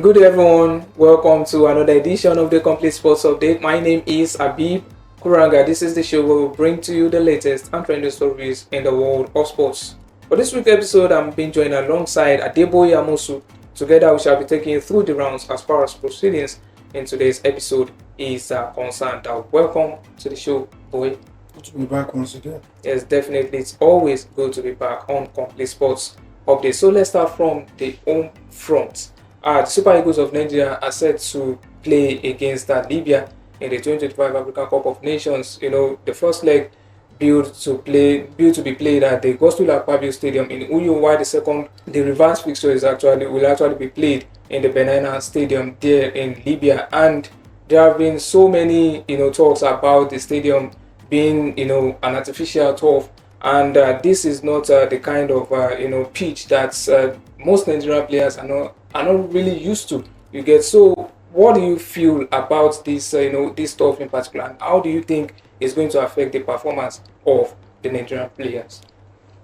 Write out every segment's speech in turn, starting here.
Good day everyone, welcome to another edition of the Complete Sports Update. My name is Abib Kuranga. This is the show where we bring to you the latest and trending stories in the world of sports. For this week's episode, I'm being joined alongside Adeboye Amosu. Together we shall be taking you through the rounds as far as proceedings in today's episode is concerned. Welcome to the show, boy. Good to be back once again. Yes, definitely. It's always good to be back on Complete Sports Update. So let's start from the home front. The Super Eagles of Nigeria are set to play against Libya in the 2025 African Cup of Nations. The first leg built to be played at the Gospel Akpabio Stadium in Uyo, while the reverse fixture will actually be played in the Benina Stadium there in Libya. And there have been so many talks about the stadium being an artificial turf, and this is not the kind of pitch that most Nigerian players are not really used to. You get. So what do you feel about this turf in particular, and how do you think it's going to affect the performance of the Nigerian players?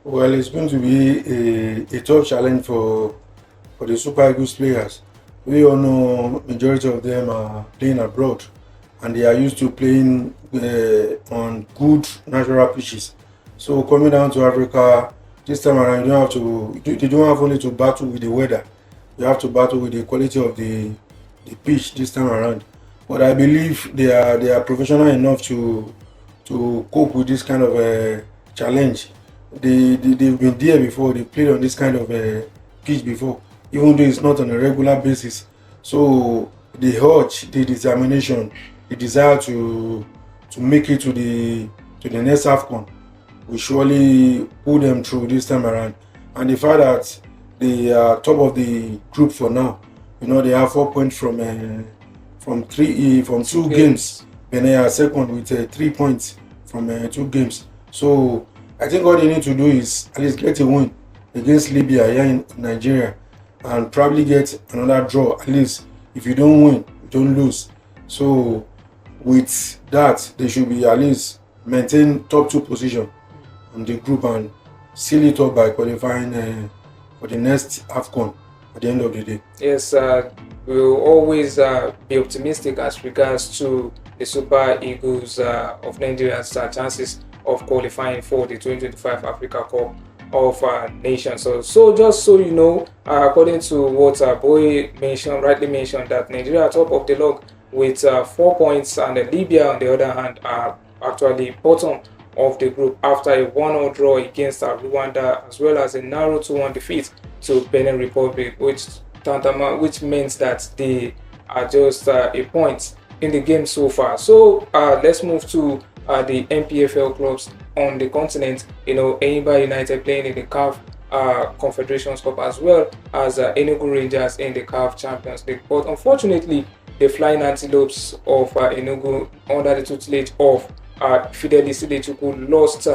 Well, it's going to be a tough challenge for the Super Eagles players. We all know majority of them are playing abroad, and they are used to playing on good natural pitches. So coming down to Africa this time around, they don't have only to battle with the weather. You have to battle with the quality of the pitch this time around. But I believe they are professional enough to cope with this kind of challenge. They've been there before. They played on this kind of pitch before, even though it's not on a regular basis. So the urge, the determination, the desire to make it to the next AFCON will surely pull them through this time around. And the fact that they are top of the group for now, they have 4 points from two games. Benin are second with 3 points from 2 games. So I think all they need to do is at least get a win against Libya here in Nigeria, and probably get another draw. At least if you don't win, you don't lose. So with that, they should be at least maintain top 2 position on the group and seal it up by qualifying for the next AFCON at the end of the day. Yes, we'll always be optimistic as regards to the Super Eagles of Nigeria's chances of qualifying for the 2025 Africa Cup of Nations. So just so you know, according to what Boy rightly mentioned, that Nigeria are top of the log with 4 points, and Libya on the other hand are actually bottom of the group after a 1-0 draw against Rwanda, as well as a narrow 2-1 defeat to Benin Republic, which means that they are just a point in the game so far. So let's move to the NPFL clubs on the continent. Enyimba United playing in the CAF Confederations Cup, as well as Enugu Rangers in the CAF Champions League. But unfortunately, the Flying Antelopes of Enugu, under the tutelage of Fidelis Idechukwu, lost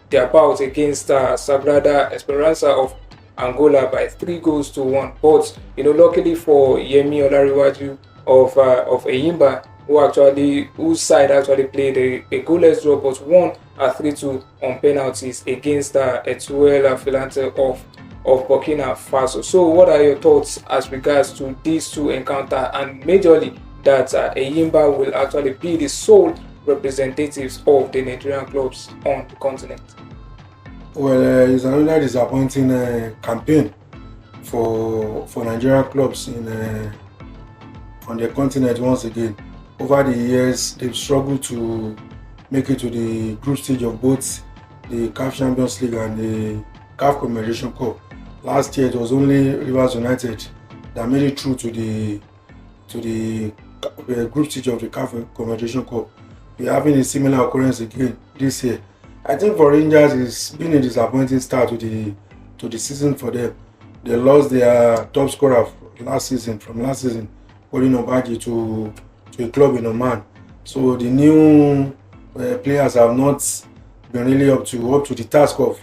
their bout against Sagrada Esperanza of Angola by 3-1. But luckily for Yemi Olariwaju of Enyimba, whose side actually played a goalless draw but won 3-2 on penalties against Etuel Filante of Burkina Faso. So what are your thoughts as regards to these two encounters, and majorly that Enyimba will actually be the sole representatives of the Nigerian clubs on the continent? Well, it's another disappointing campaign for Nigerian clubs on the continent once again. Over the years, they've struggled to make it to the group stage of both the CAF Champions League and the CAF Confederation Cup. Last year, it was only Rivers United that made it through to the group stage of the CAF Confederation Cup. We're having a similar occurrence again this year. I think for Rangers, it's been a disappointing start to the season for them. They lost their top scorer from last season, Pauline Obaji, to a club in Oman. So the new players have not been really up to the task of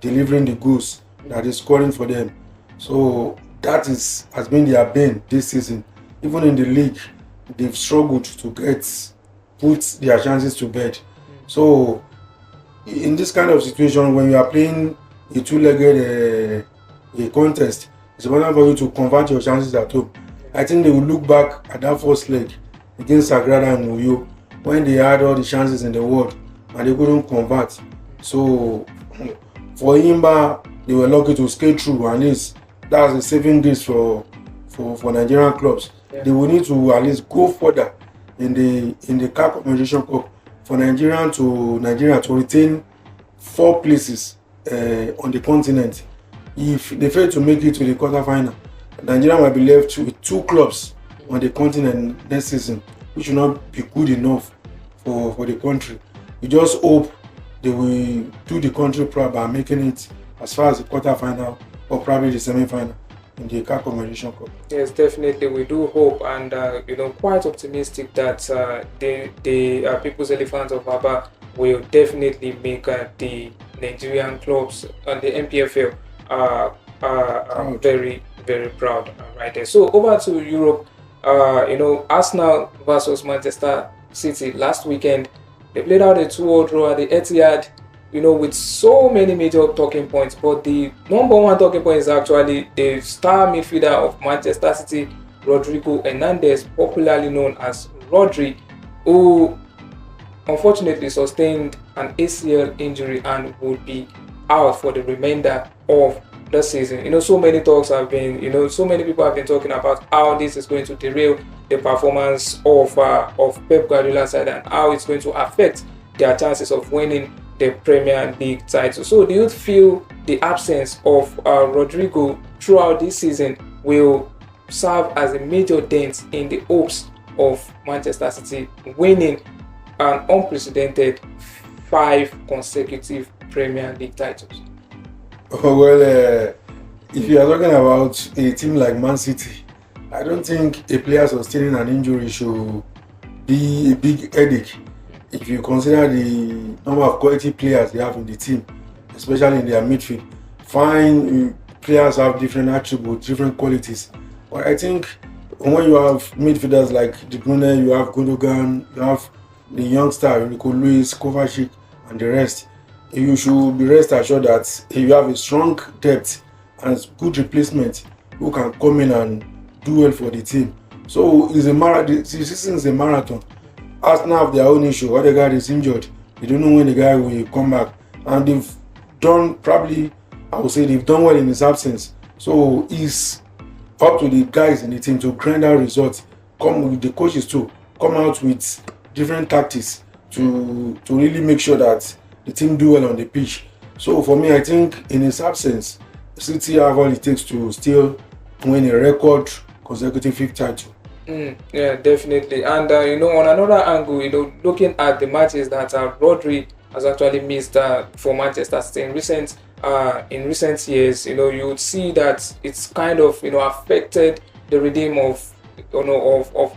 delivering the goods that is scoring for them. So that has been their bane this season. Even in the league, they've struggled to put their chances to bed. So in this kind of situation, when you are playing a two-legged contest, it's important for you to convert your chances at home. I think they will look back at that first leg against Sagrada and Uyo when they had all the chances in the world and they couldn't convert. So for Imba, they were lucky to skate through. At least that's a saving grace for Nigerian clubs. Yeah. They will need to at least go further in the CAF Confederation Cup for Nigeria to retain 4 places on the continent. If they fail to make it to the quarterfinal, Nigeria might be left with 2 clubs on the continent next season, which will not be good enough for the country. We just hope they will do the country proud by making it as far as the quarterfinal or probably the semi-final in the CAF Confederation Cup. Yes, definitely. We do hope and quite optimistic that the People's Elephants of Aba will definitely make the Nigerian clubs and the NPFL very, very proud right there. So over to Europe, Arsenal versus Manchester City last weekend. They played out a 2-2 draw at the Etihad, with so many major talking points. But the number one talking point is actually the star midfielder of Manchester City, Rodrigo Hernandez, popularly known as Rodri, who unfortunately sustained an ACL injury and would be out for the remainder of the season. So many talks have been, so many people have been talking about how this is going to derail the performance of Pep Guardiola's side and how it's going to affect their chances of winning the Premier League title. So do you feel the absence of Rodrigo throughout this season will serve as a major dent in the hopes of Manchester City winning an unprecedented 5 consecutive Premier League titles? Well, if you are talking about a team like Man City, I don't think a player sustaining an injury should be a big headache if you consider the number of quality players they have in the team, especially in their midfield. Fine, players have different attributes, different qualities, but I think when you have midfielders like De Bruyne, you have Gundogan, you have the youngster Rico Lewis, Kovacic, and the rest, you should be rest assured that you have a strong depth and good replacement who can come in and do well for the team. So it's a marathon. The season is a marathon. Arsenal have their own issue. Odegaard is injured. They don't know when the guy will come back, and they've done probably, I would say, they've done well in his absence. So it's up to the guys in the team to grind out results. Come with the coaches too. Come out with different tactics to really make sure that the team do well on the pitch. So for me, I think in his absence, City have all it takes to still win a record consecutive 5th title. Yeah, definitely. And on another angle, looking at the matches that Rodri has actually missed for Manchester City in recent years, you would see that it's kind of affected the rhythm of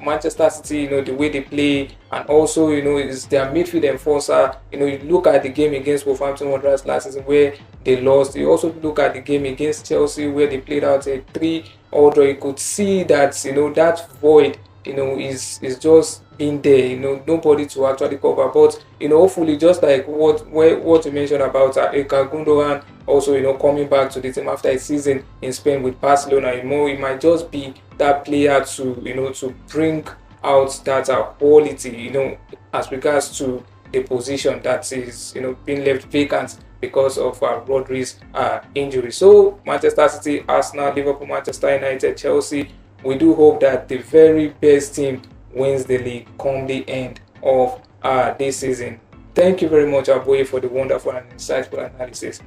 Manchester City, the way they play, and also is their midfield enforcer. You look at the game against Wolverhampton Wanderers last season where they lost. You also look at the game against Chelsea where they played out a 3-3 draw. You could see that that void is just being there. Nobody to actually cover. But hopefully, just like what you mentioned about Ilkay Gundogan also coming back to the team after a season in Spain with Barcelona, it might just be that player to bring out that quality as regards to the position that is being left vacant because of Rodri's injury. So Manchester City, Arsenal, Liverpool, Manchester United, Chelsea, we do hope that the very best team wins the league come the end of this season. Thank you very much, Aboye, for the wonderful and insightful analysis.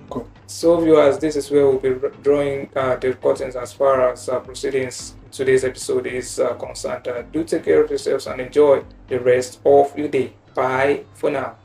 Cool. So viewers, this is where we'll be drawing the curtains as far as proceedings today's episode is concerned. Do take care of yourselves and enjoy the rest of your day. Bye for now.